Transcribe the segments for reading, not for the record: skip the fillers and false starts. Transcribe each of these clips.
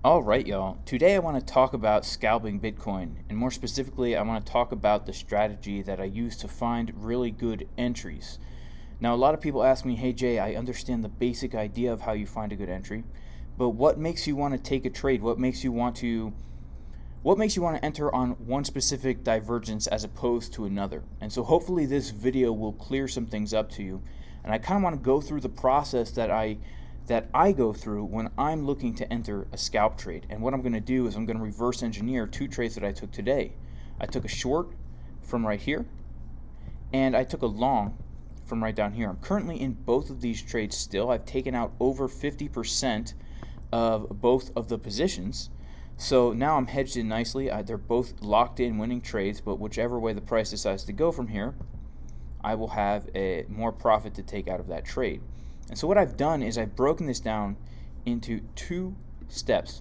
Alright, y'all. Today I want to talk about scalping Bitcoin, and more specifically, I want to talk about the strategy that I use to find really good entries. Now, a lot of people ask me, hey Jay, I understand the basic idea of how you find a good entry, but what makes you want to take a trade? What makes you want to enter on one specific divergence as opposed to another? And so hopefully this video will clear some things up to you. And I kind of want to go through the process that I go through when I'm looking to enter a scalp trade. And what I'm going to do is I'm going to reverse engineer two trades that I took today. I took a short from right here, and I took a long from right down here. I'm currently in both of these trades still. I've taken out over 50% of both of the positions. So now I'm hedged in nicely. They're both locked in winning trades, but whichever way the price decides to go from here, I will have more profit to take out of that trade. And so what I've done is I've broken this down into two steps.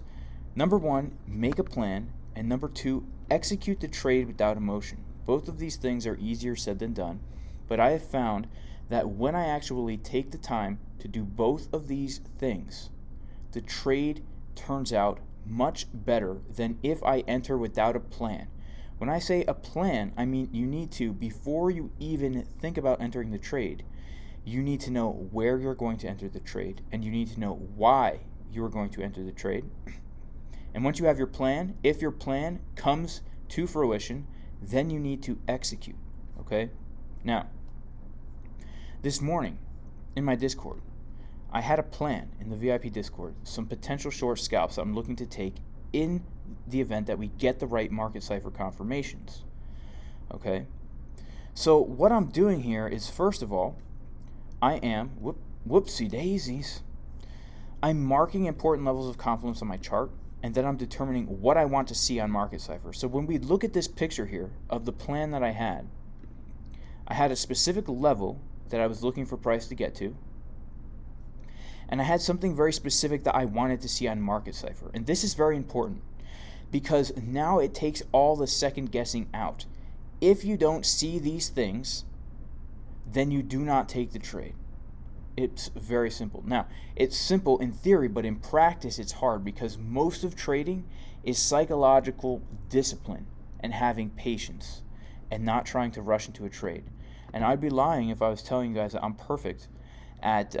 Number one, make a plan, and number two, execute the trade without emotion. Both of these things are easier said than done, but I have found that when I actually take the time to do both of these things, the trade turns out much better than if I enter without a plan. When I say a plan, I mean you need to, before you even think about entering the trade, you need to know where you're going to enter the trade, and you need to know why you are going to enter the trade. And once you have your plan, if your plan comes to fruition, then you need to execute. Okay? Now, this morning in my Discord, I had a plan in the VIP Discord, some potential short scalps I'm looking to take in the event that we get the right market cipher confirmations. Okay? So what I'm doing here is, first of all, I am, whoopsie daisies, I'm marking important levels of confluence on my chart, and then I'm determining what I want to see on market cipher. So when we look at this picture here of the plan that I had a specific level that I was looking for price to get to, and I had something very specific that I wanted to see on market cipher. And this is very important because now it takes all the second guessing out. If you don't see these things, then you do not take the trade. It's very simple. Now, it's simple in theory, but in practice it's hard because most of trading is psychological discipline and having patience and not trying to rush into a trade. And I'd be lying if I was telling you guys that I'm perfect at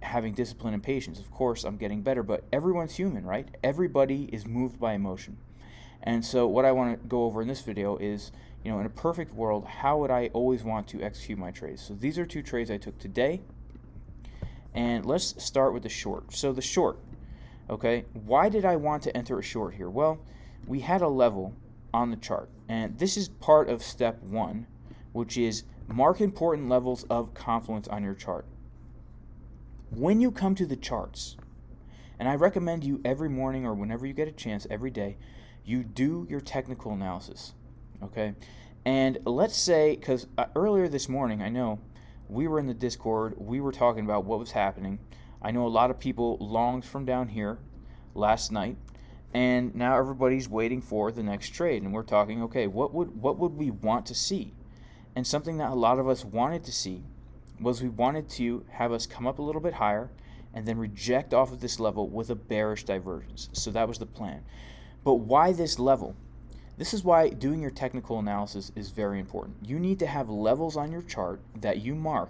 having discipline and patience. Of course, I'm getting better, but everyone's human, right? Everybody is moved by emotion. And so what I want to go over in this video is, in a perfect world, how would I always want to execute my trades? So these are two trades I took today. And let's start with the short. So the short, okay, why did I want to enter a short here? Well, we had a level on the chart. And this is part of step one, which is mark important levels of confluence on your chart. When you come to the charts, and I recommend you every morning or whenever you get a chance, every day, you do your technical analysis, okay? And let's say, because earlier this morning, I know we were in the Discord, we were talking about what was happening. I know a lot of people longed from down here last night, and now everybody's waiting for the next trade, and we're talking, okay, what would we want to see? And something that a lot of us wanted to see was we wanted to have us come up a little bit higher and then reject off of this level with a bearish divergence. So that was the plan. But why this level? This is why doing your technical analysis is very important. You need to have levels on your chart that you mark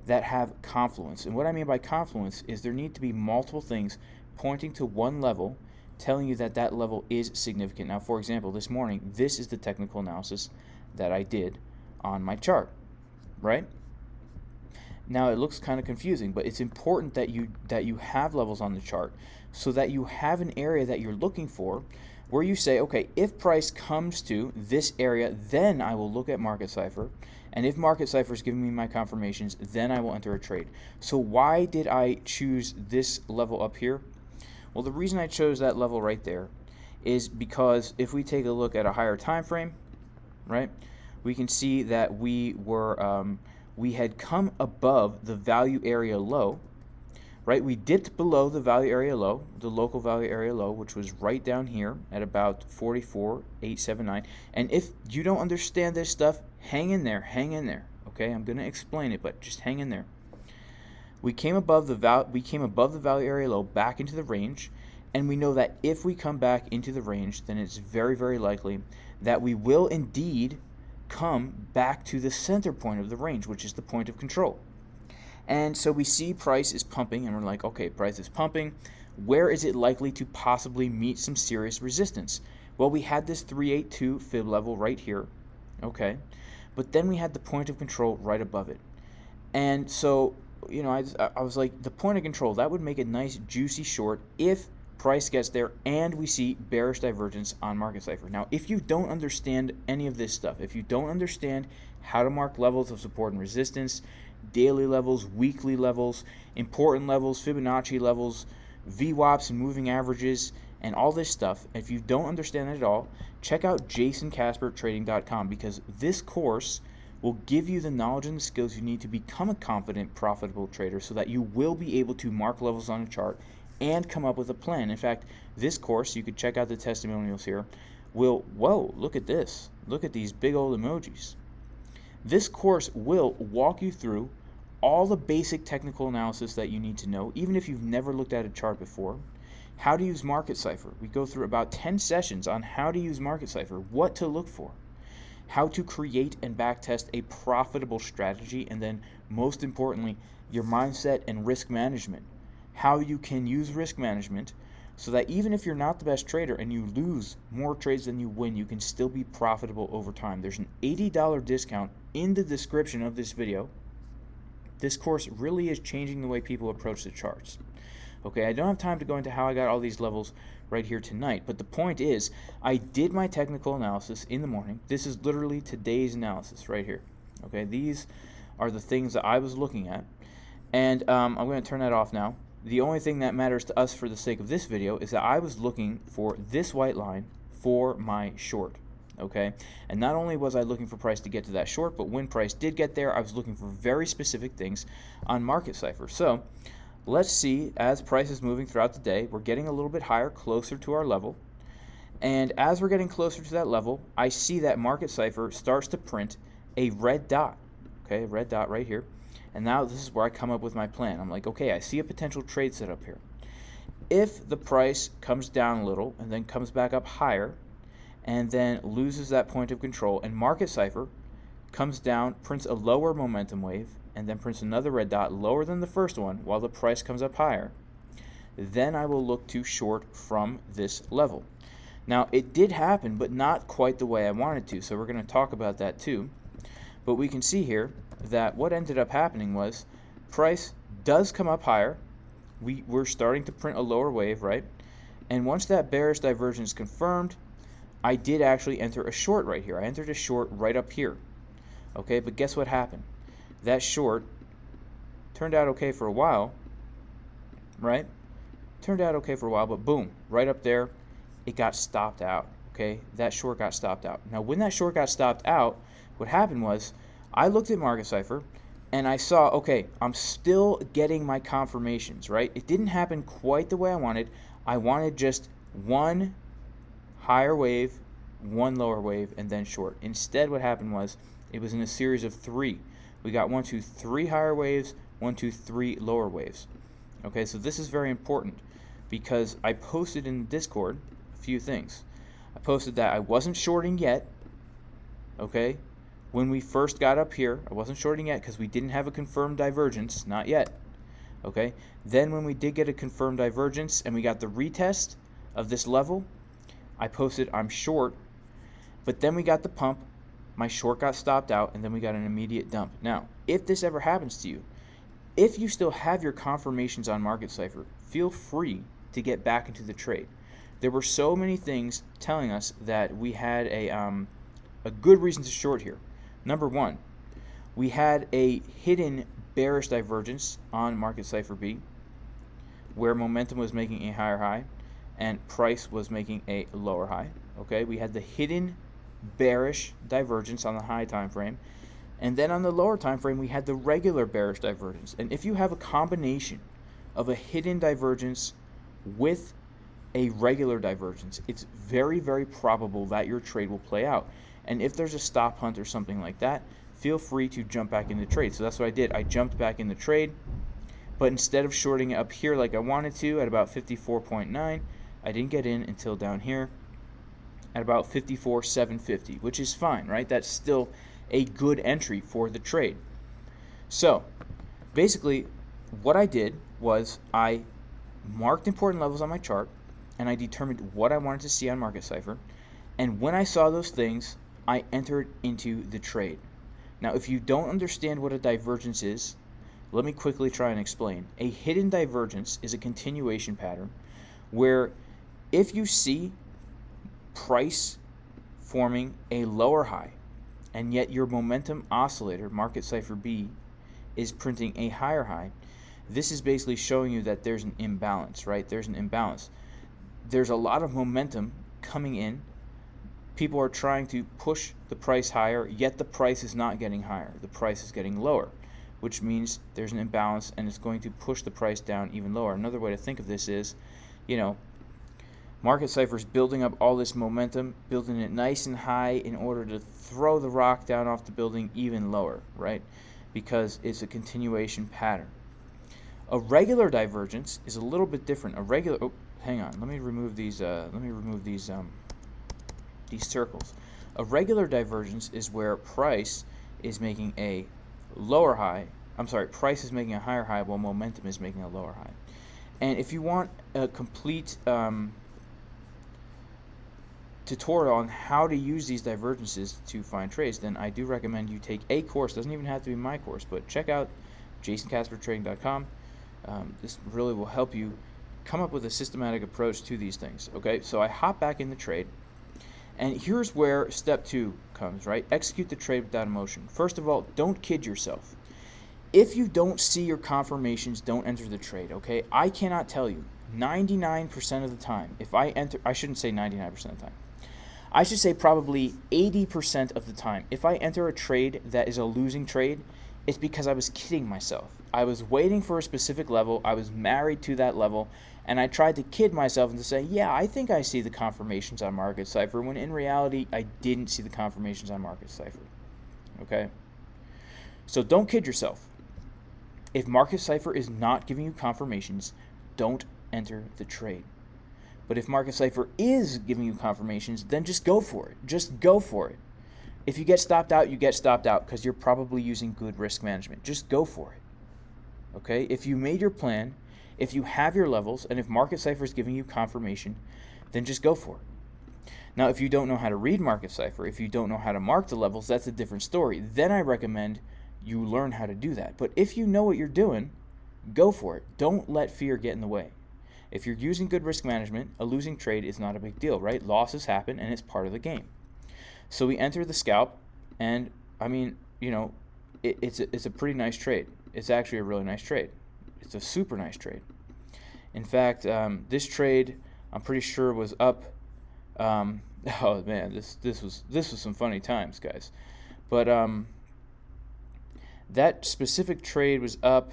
that have confluence. And what I mean by confluence is there need to be multiple things pointing to one level, telling you that that level is significant. Now, for example, this morning, this is the technical analysis that I did on my chart, right? Now it looks kind of confusing, but it's important that you have levels on the chart so that you have an area that you're looking for where you say, okay, if price comes to this area, then I will look at market cipher, and if market cipher is giving me my confirmations, then I will enter a trade. So why did I choose this level up here? Well, the reason I chose that level right there is because if we take a look at a higher time frame, right, we can see that we had come above the value area low, right? We dipped below the value area low, the local value area low, which was right down here at about 44,879. And if you don't understand this stuff, hang in there, okay? I'm going to explain it, but just hang in there. We came above the value area low back into the range, And we know that if we come back into the range, then it's very, very likely that we will indeed come back to the center point of the range, which is the point of control. And so we see price is pumping, and we're like, okay, price is pumping. Where is it likely to possibly meet some serious resistance? Well, we had this 382 fib level right here, okay? But then we had the point of control right above it. And so, you know, I was like, the point of control, that would make a nice juicy short if price gets there and we see bearish divergence on Market Cipher. Now, if you don't understand any of this stuff, if you don't understand how to mark levels of support and resistance, daily levels, weekly levels, important levels, Fibonacci levels, VWAPs and moving averages, and all this stuff, if you don't understand it at all, check out jasoncaspertrading.com, because this course will give you the knowledge and the skills you need to become a confident, profitable trader so that you will be able to mark levels on a chart and come up with a plan. In fact, this course, you could check out the testimonials here, will, whoa, look at this. Look at these big old emojis. This course will walk you through all the basic technical analysis that you need to know, even if you've never looked at a chart before. How to use Market Cipher. We go through about 10 sessions on how to use Market Cipher, what to look for, how to create and backtest a profitable strategy, and then most importantly, your mindset and risk management. How you can use risk management so that even if you're not the best trader and you lose more trades than you win, you can still be profitable over time. There's an $80 discount in the description of this video. This course really is changing the way people approach the charts. Okay, I don't have time to go into how I got all these levels right here tonight, but the point is, I did my technical analysis in the morning. This is literally today's analysis right here. Okay, these are the things that I was looking at, and I'm going to turn that off now. The only thing that matters to us for the sake of this video is that I was looking for this white line for my short. Okay, and not only was I looking for price to get to that short, but when price did get there, I was looking for very specific things on Market Cipher. So let's see, as price is moving throughout the day, we're getting a little bit higher, closer to our level. And as we're getting closer to that level, I see that Market Cipher starts to print a red dot. Okay, a red dot right here. And now this is where I come up with my plan. I'm like, okay, I see a potential trade setup here. If the price comes down a little and then comes back up higher and then loses that point of control, and Market Cipher comes down, prints a lower momentum wave, and then prints another red dot lower than the first one while the price comes up higher, then I will look to short from this level. Now, it did happen, but not quite the way I wanted to, so we're going to talk about that too. But we can see here that what ended up happening was price does come up higher. We're starting to print a lower wave, right? And once that bearish divergence confirmed, I did actually enter a short right here. I entered a short right up here. Okay, but guess what happened? That short turned out okay for a while, right? Turned out okay for a while, but boom, right up there, it got stopped out. Okay, that short got stopped out. Now, when that short got stopped out, what happened was I looked at Market Cipher and I saw, okay, I'm still getting my confirmations, right? It didn't happen quite the way I wanted. I wanted just one higher wave, one lower wave, and then short. Instead, what happened was it was in a series of three. We got 1, 2, 3 higher waves, 1, 2, 3 lower waves. Okay, so this is very important because I posted in Discord a few things. I posted that I wasn't shorting yet. Okay, when we first got up here, I wasn't shorting yet because we didn't have a confirmed divergence, not yet. Okay, then when we did get a confirmed divergence and we got the retest of this level, I posted I'm short, but then we got the pump, my short got stopped out, and then we got an immediate dump. Now, if this ever happens to you, if you still have your confirmations on Market Cipher, feel free to get back into the trade. There were so many things telling us that we had a good reason to short here. Number one, we had a hidden bearish divergence on Market Cipher B, where momentum was making a higher high and price was making a lower high. Okay, we had the hidden bearish divergence on the high time frame, and then on the lower time frame we had the regular bearish divergence. And if you have a combination of a hidden divergence with a regular divergence, it's very, very probable that your trade will play out. And if there's a stop hunt or something like that, feel free to jump back in the trade. So that's what I did. I jumped back in the trade, but instead of shorting it up here like I wanted to at about 54.9, I didn't get in until down here at about 54,750, which is fine, right? That's still a good entry for the trade. So basically what I did was I marked important levels on my chart, and I determined what I wanted to see on Market Cipher, and when I saw those things, I entered into the trade. Now, if you don't understand what a divergence is, let me quickly try and explain. A hidden divergence is a continuation pattern where if you see price forming a lower high, and yet your momentum oscillator, Market Cipher B, is printing a higher high, this is basically showing you that there's an imbalance, right? There's an imbalance. There's a lot of momentum coming in. People are trying to push the price higher, yet the price is not getting higher. The price is getting lower, which means there's an imbalance, and it's going to push the price down even lower. Another way to think of this is, Market Cipher is building up all this momentum, building it nice and high in order to throw the rock down off the building even lower, right? Because it's a continuation pattern. A regular divergence is a little bit different. Hang on. Let me remove these. These circles. A regular divergence is where price is making a lower high. Price is making a higher high while momentum is making a lower high. And if you want a complete tutorial on how to use these divergences to find trades, then I do recommend you take a course. Doesn't even have to be my course, but check out jasoncaspertrading.com. This really will help you come up with a systematic approach to these things. Okay, so I hop back in the trade, and here's where step 2 comes, right? Execute the trade without emotion. First of all, don't kid yourself. If you don't see your confirmations, don't enter the trade, okay? I cannot tell you 99% of the time, if I enter, I shouldn't say 99% of the time, I should say probably 80% of the time, if I enter a trade that is a losing trade, it's because I was kidding myself. I was waiting for a specific level, I was married to that level, and I tried to kid myself and to say, yeah, I think I see the confirmations on Market Cipher, when in reality, I didn't see the confirmations on Market Cipher, okay? So don't kid yourself. If Market Cipher is not giving you confirmations, don't enter the trade. But if Market Cipher is giving you confirmations, then just go for it. Just go for it. If you get stopped out, you get stopped out because you're probably using good risk management. Just go for it. Okay? If you made your plan, if you have your levels, and if Market Cipher is giving you confirmation, then just go for it. Now, if you don't know how to read Market Cipher, if you don't know how to mark the levels, that's a different story. Then I recommend you learn how to do that. But if you know what you're doing, go for it. Don't let fear get in the way. If you're using good risk management, a losing trade is not a big deal, right? Losses happen, and it's part of the game. So we enter the scalp, and I mean, it's a pretty nice trade. It's actually a really nice trade. It's a super nice trade. In fact, this trade, I'm pretty sure was up. Oh man, this was some funny times, guys. But that specific trade was up,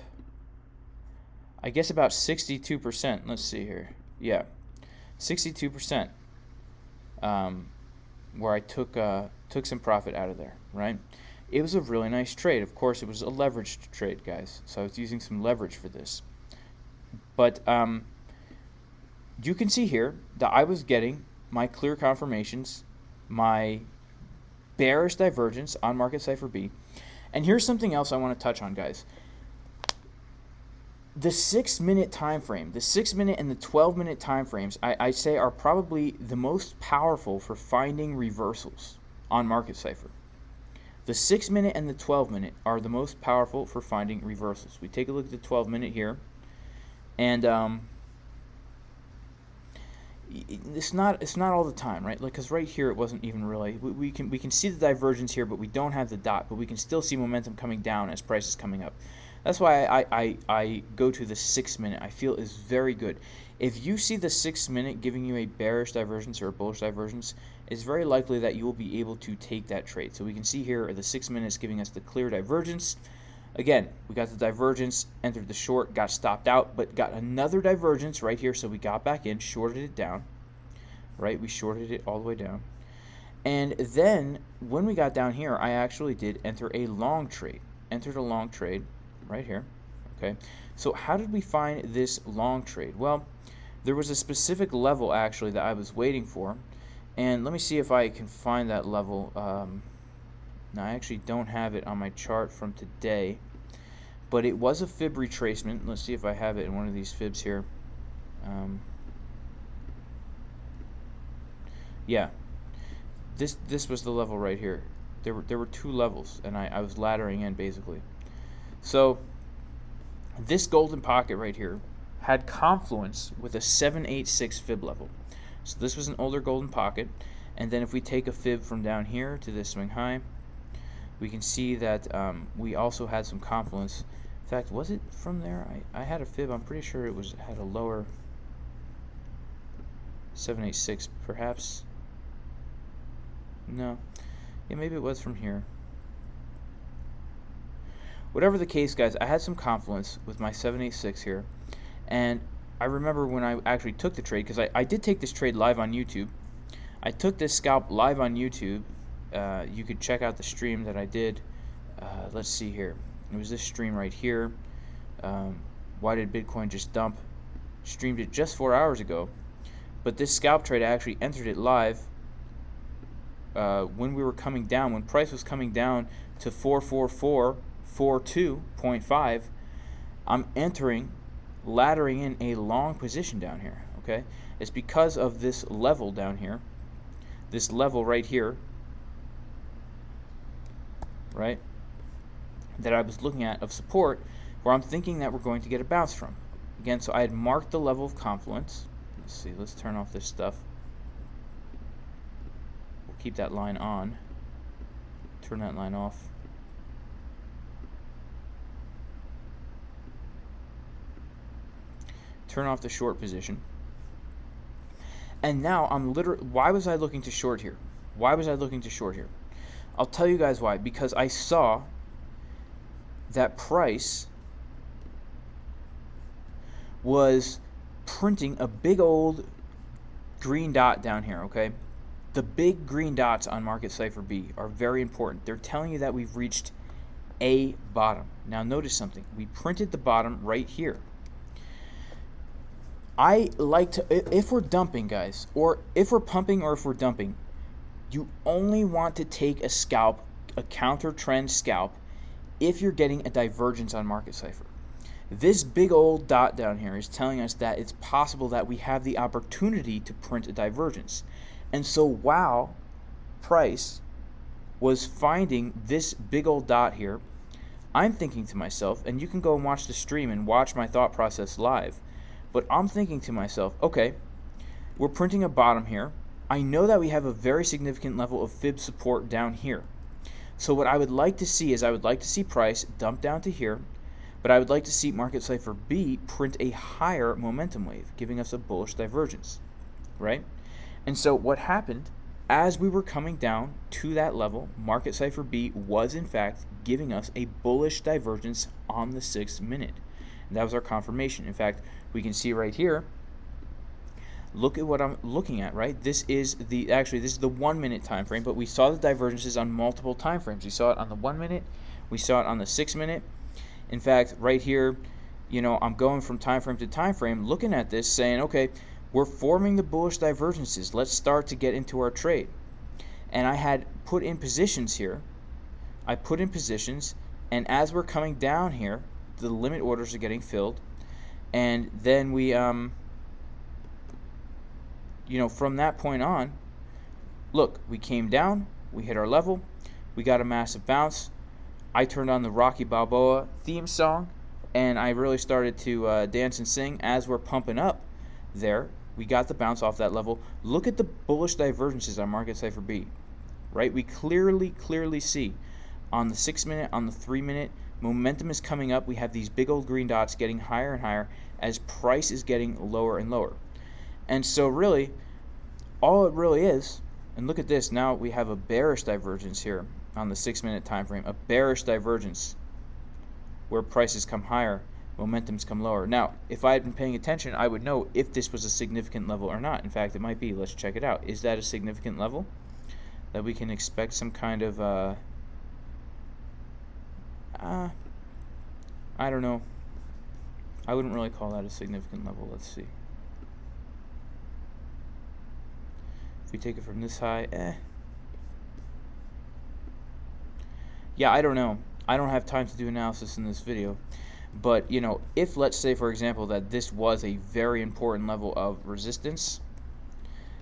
I guess, about 62%. Let's see here. Yeah, 62%. Where I took some profit out of there, right? It was a really nice trade. Of course, it was a leveraged trade, guys. So I was using some leverage for this. But you can see here that I was getting my clear confirmations, my bearish divergence on Market Cipher B. And here's something else I want to touch on, guys. The 6-minute time frame, the 6-minute and the 12-minute time frames, I say are probably the most powerful for finding reversals on Market Cipher. The 6-minute and the 12-minute are the most powerful for finding reversals. We take a look at the 12-minute here, and it's not all the time, right? Because right here it wasn't even really. We can see the divergence here, but we don't have the dot. But we can still see momentum coming down as price is coming up. That's why I go to the 6-minute. I feel is very good. If you see the 6-minute giving you a bearish divergence or a bullish divergence, it's very likely that you will be able to take that trade. So we can see here the 6 minutes giving us the clear divergence. Again, we got the divergence, entered the short, got stopped out, but got another divergence right here. So we got back in, shorted it down, right? We shorted it all the way down. And then when we got down here, I actually did enter a long trade. Entered a long trade right here. Okay, so how did we find this long trade? Well, there was a specific level actually that I was waiting for, and let me see if I can find that level. Now I actually don't have it on my chart from today, but it was a fib retracement. Let's see if I have it in one of these fibs here. Yeah, this was the level right here. There were two levels, and I was laddering in basically. So this golden pocket right here had confluence with a 786 fib level. So this was an older golden pocket, and then if we take a fib from down here to this swing high, we can see that we also had some confluence. In fact, was it from there? I had a fib. I'm pretty sure it had a lower 786, perhaps. No. Yeah, maybe it was from here. Whatever the case, guys, I had some confluence with my 786 here, and I remember when I actually took the trade, because I did take this trade live on YouTube. I took this scalp live on YouTube. You could check out the stream that I did. Let's see here. It was this stream right here. Why did Bitcoin just dump? Streamed it just 4 hours ago. But this scalp trade, I actually entered it live when we were coming down, when price was coming down to 44442.5. I'm entering, laddering in a long position down here. Okay, it's because of this level down here, this level right here, right, that I was looking at of support, where I'm thinking that we're going to get a bounce from. Again, so I had marked the level of confluence. Let's see, let's turn off this stuff. We'll keep that line on. Turn that line off. Turn off the short position. And now I'm literally, why was I looking to short here? Why was I looking to short here? I'll tell you guys why. Because I saw that price was printing a big old green dot down here, okay? The big green dots on Market Cipher B are very important. They're telling you that we've reached a bottom. Now notice something. We printed the bottom right here. I like to, if we're dumping, guys, or if we're pumping or if we're dumping, you only want to take a scalp, a counter trend scalp, if you're getting a divergence on Market Cipher. This big old dot down here is telling us that it's possible that we have the opportunity to print a divergence. And so while price was finding this big old dot here, I'm thinking to myself, and you can go and watch the stream and watch my thought process live, but I'm thinking to myself, okay, we're printing a bottom here. I know that we have a very significant level of fib support down here. So what I would like to see is I would like to see price dump down to here, but I would like to see Market Cipher B print a higher momentum wave, giving us a bullish divergence, right? And so what happened, as we were coming down to that level, Market Cipher B was in fact giving us a bullish divergence on the 6 minute. And that was our confirmation. In fact, we can see right here, look at what I'm looking at, right? This is the 1 minute time frame, but we saw the divergences on multiple time frames. We saw it on the 1 minute, we saw it on the 6 minute. In fact, right here, you know, I'm going from time frame to time frame, looking at this, saying, okay, we're forming the bullish divergences. Let's start to get into our trade. And I had put in positions here. I put in positions, and as we're coming down here, the limit orders are getting filled. And then we, you know, from that point on, look, we came down, we hit our level, we got a massive bounce. I turned on the Rocky Balboa theme song, and I really started to dance and sing as we're pumping up there. We got the bounce off that level. Look at the bullish divergences on Market Cipher B, right? We clearly see on the 6 minute, on the 3 minute, momentum is coming up. We have these big old green dots getting higher and higher as price is getting lower and lower. And so really, all it really is, and look at this, now we have a bearish divergence here on the 6 minute time frame, a bearish divergence where prices come higher, momentums come lower. Now, if I had been paying attention, I would know if this was a significant level or not. In fact, it might be. Let's check it out. Is that a significant level that we can expect some kind of, I don't know. I wouldn't really call that a significant level. Let's see. we take it from this high, yeah, I don't know. I don't have time to do analysis in this video. But, you know, if let's say, for example, that this was a very important level of resistance,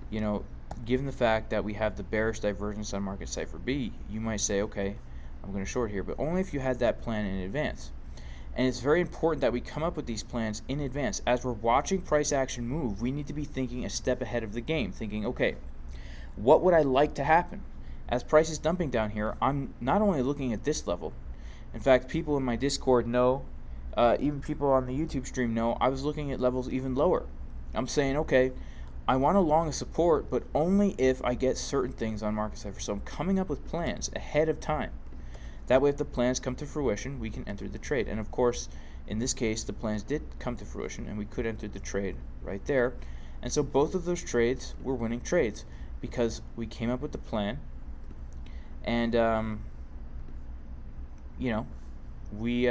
you know, given the fact that we have the bearish divergence on Market Cipher B, you might say, okay, I'm going to short here, but only if you had that plan in advance. And it's very important that we come up with these plans in advance. As we're watching price action move, we need to be thinking a step ahead of the game, thinking, okay, what would I like to happen? As price is dumping down here, I'm not only looking at this level. In fact, people in my Discord know, even people on the YouTube stream know, I was looking at levels even lower. I'm saying, okay, I want to long a support, but only if I get certain things on Market Cipher. So I'm coming up with plans ahead of time. That way, if the plans come to fruition, we can enter the trade. And of course, in this case, the plans did come to fruition, and we could enter the trade right there. And so both of those trades were winning trades because we came up with the plan, and you know, we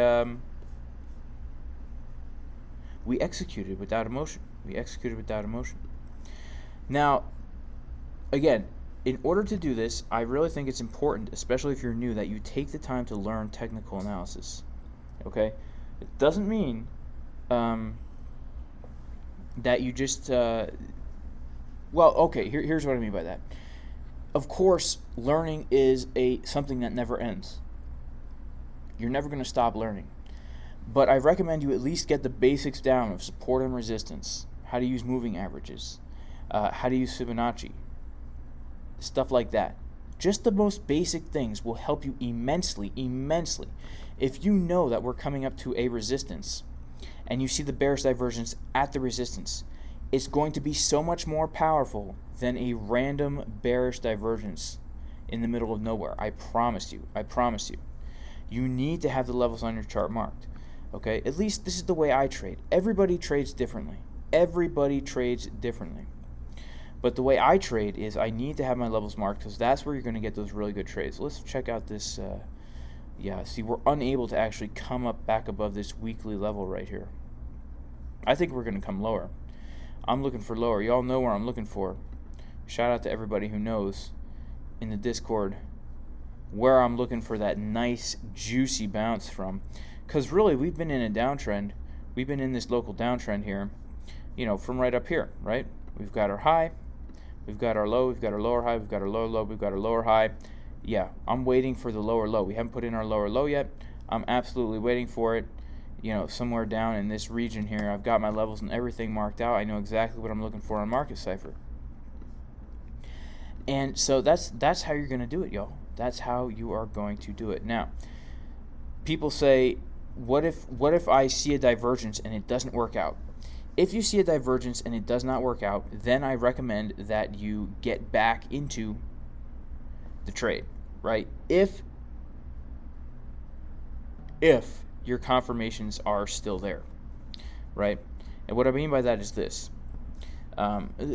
executed without emotion. We executed without emotion. Now, again, in order to do this, I really think it's important, especially if you're new, that you take the time to learn technical analysis. Okay? It doesn't mean that you just, well, okay, here's what I mean by that. Of course, learning is something that never ends. You're never going to stop learning. But I recommend you at least get the basics down of support and resistance, how to use moving averages, how to use Fibonacci, stuff like that. Just the most basic things will help you immensely, immensely. If you know that we're coming up to a resistance and you see the bearish divergence at the resistance, it's going to be so much more powerful than a random bearish divergence in the middle of nowhere. I promise you. I promise you. You need to have the levels on your chart marked. Okay? At least this is the way I trade. Everybody trades differently. Everybody trades differently. But the way I trade is I need to have my levels marked because that's where you're going to get those really good trades. Let's check out this. Yeah, see, we're unable to actually come up back above this weekly level right here. I think we're going to come lower. I'm looking for lower. Y'all know where I'm looking for. Shout out to everybody who knows in the Discord where I'm looking for that nice, juicy bounce from. Because really, we've been in a downtrend. We've been in this local downtrend here, you know, from right up here, right? We've got our high. We've got our low, we've got our lower high, we've got our lower low, we've got our lower high. Yeah, I'm waiting for the lower low. We haven't put in our lower low yet. I'm absolutely waiting for it, you know, somewhere down in this region here. I've got my levels and everything marked out. I know exactly what I'm looking for on Market Cipher. And so that's how you're going to do it, y'all. That's how you are going to do it. Now, people say, what if I see a divergence and it doesn't work out? If you see a divergence and it does not work out, then I recommend that you get back into the trade, right? If your confirmations are still there, right? And what I mean by that is this.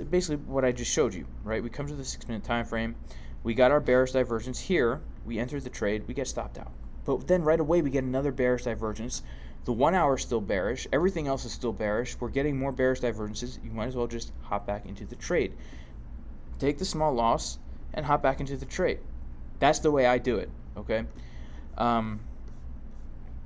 Basically what I just showed you, right? We come to the 6-minute time frame. We got our bearish divergence here. We enter the trade. We get stopped out. But then right away we get another bearish divergence. The 1 hour is still bearish. Everything else is still bearish. We're getting more bearish divergences. You might as well just hop back into the trade. Take the small loss and hop back into the trade. That's the way I do it, okay? And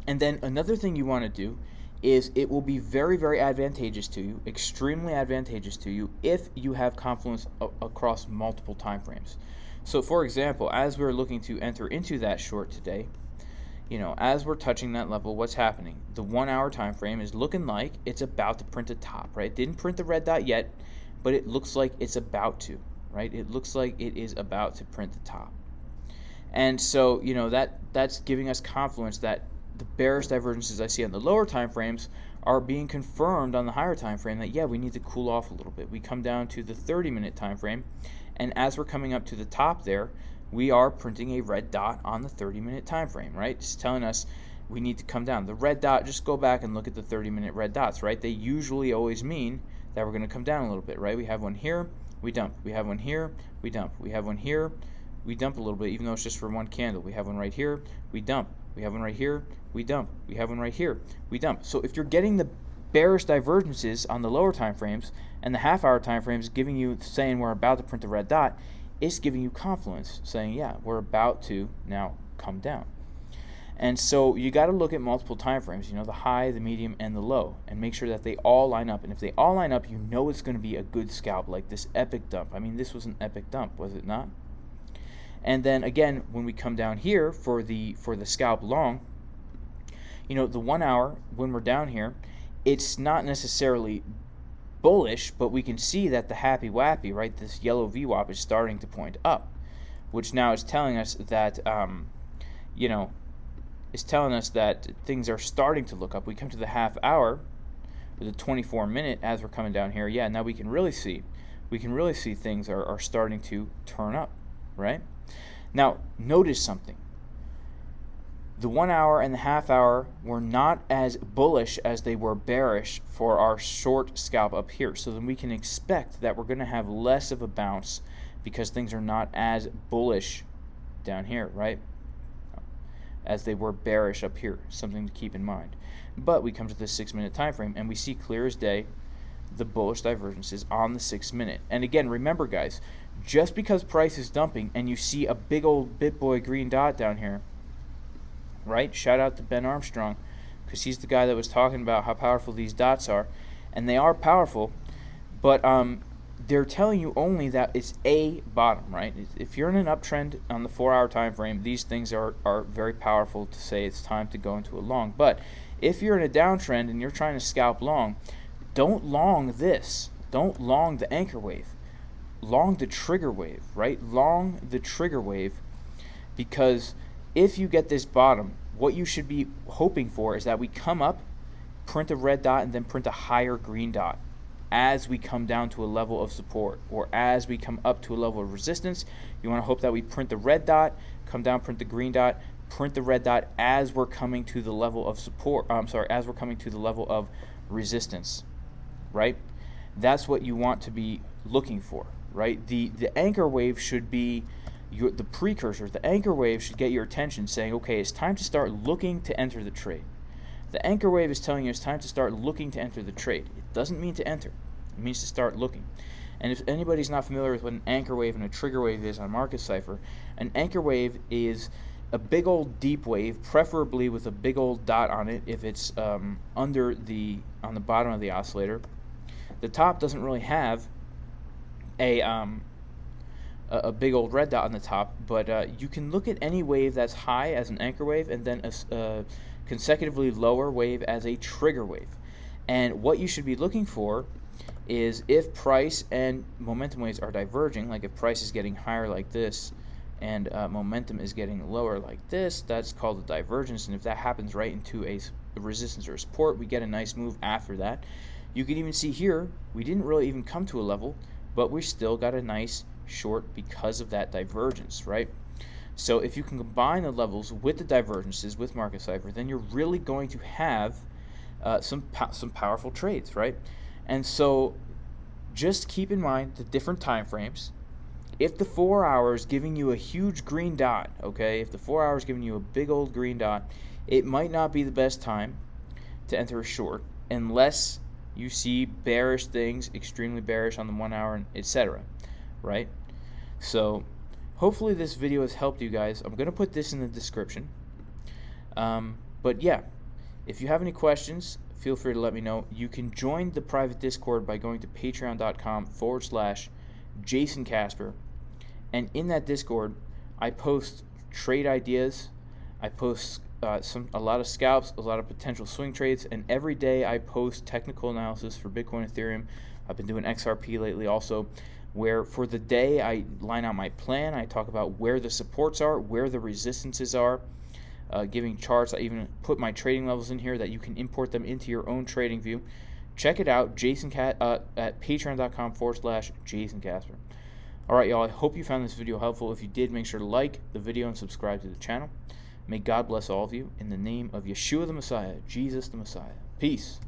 then another thing you want to do is it will be very, very advantageous to you, extremely advantageous to you, if you have confluence across multiple time frames. So, for example, as we're looking to enter into that short today, you know, as we're touching that level, what's happening? The 1 hour time frame is looking like it's about to print a top, right? It didn't print the red dot yet, but it looks like it's about to, right? It looks like it is about to print the top. And so, you know, that's giving us confluence that the bearish divergences I see on the lower time frames are being confirmed on the higher time frame that, yeah, we need to cool off a little bit. We come down to the 30-minute time frame, and as we're coming up to the top there, we are printing a red dot on the 30-minute time frame, right? It's telling us we need to come down. The red dot, just go back and look at the 30-minute red dots, right? They usually always mean that we're going to come down a little bit, right? We have one here, we dump. We have one here, we dump. We have one here, we dump a little bit, even though it's just for one candle. We have one right here, we dump. We have one right here, we dump. We have one right here, we dump. So if you're getting the bearish divergences on the lower time frames, and the half-hour time frames giving you, saying we're about to print the red dot, is giving you confluence, saying, yeah, we're about to now come down. And so you got to look at multiple time frames, the high, the medium, and the low, and make sure that they all line up. And if they all line up, it's going to be a good scalp, like this epic dump. I mean, this was an epic dump, was it not? And then again, when we come down here for the scalp long, the 1 hour, when we're down here, it's not necessarily bullish, but we can see that the happy wappy, right, this yellow VWAP is starting to point up, which now is telling us that, is telling us that things are starting to look up. We come to the half hour with a 24-minute as we're coming down here. Yeah, now we can really see things are starting to turn up, right? Now, notice something. The 1 hour and the half hour were not as bullish as they were bearish for our short scalp up here. So then we can expect that we're going to have less of a bounce because things are not as bullish down here, right? As they were bearish up here. Something to keep in mind. But we come to the 6-minute time frame and we see clear as day the bullish divergences on the 6-minute. And again, remember guys, just because price is dumping and you see a big old BitBoy green dot down here, right? Shout out to Ben Armstrong, because he's the guy that was talking about how powerful these dots are, and they are powerful, but they're telling you only that it's a bottom, right? If you're in an uptrend on the 4-hour time frame, these things are very powerful to say it's time to go into a long. But if you're in a downtrend and you're trying to scalp long, don't long this. Don't long the anchor wave. Long the trigger wave, right? Long the trigger wave, because if you get this bottom, what you should be hoping for is that we come up, print a red dot, and then print a higher green dot as we come down to a level of support, or as we come up to a level of resistance. You want to hope that we print the red dot, come down, print the green dot, print the red dot as we're coming to the level of support. As we're coming to the level of resistance, right? That's what you want to be looking for, right? The anchor wave should be the precursor. The anchor wave should get your attention, saying, okay, it's time to start looking to enter the trade. The anchor wave is telling you it's time to start looking to enter the trade. It doesn't mean to enter. It means to start looking. And if anybody's not familiar with what an anchor wave and a trigger wave is on Market Cipher, an anchor wave is a big old deep wave, preferably with a big old dot on it if it's on the bottom of the oscillator. The top doesn't really have a big old red dot on the top, but you can look at any wave that's high as an anchor wave and then a consecutively lower wave as a trigger wave. And what you should be looking for is if price and momentum waves are diverging, like if price is getting higher like this and momentum is getting lower like this, that's called a divergence. And if that happens right into a resistance or a support, we get a nice move after that. You can even see here, we didn't really even come to a level, but we still got a nice short because of that divergence, right? So if you can combine the levels with the divergences with Market Cipher, then you're really going to have some powerful trades, right? And so just keep in mind the different time frames. If the 4 hours giving you a huge green dot, okay, if the 4 hours giving you a big old green dot, it might not be the best time to enter a short unless you see bearish things, extremely bearish on the 1 hour, etc., right? So hopefully this video has helped you guys. I'm going to put this in the description. But yeah, if you have any questions, feel free to let me know. You can join the private Discord by going to patreon.com/Jason Casper. And in that Discord, I post trade ideas. I post a lot of scalps, a lot of potential swing trades, and every day I post technical analysis for Bitcoin, Ethereum. I've been doing XRP lately also, where for the day I line out my plan. I talk about where the supports are, where the resistances are, giving charts. I even put my trading levels in here that you can import them into your own trading view. Check it out, at patreon.com/Jason Casper. All right, y'all, I hope you found this video helpful. If you did, make sure to like the video and subscribe to the channel. May God bless all of you in the name of Yeshua the Messiah, Jesus the Messiah. Peace.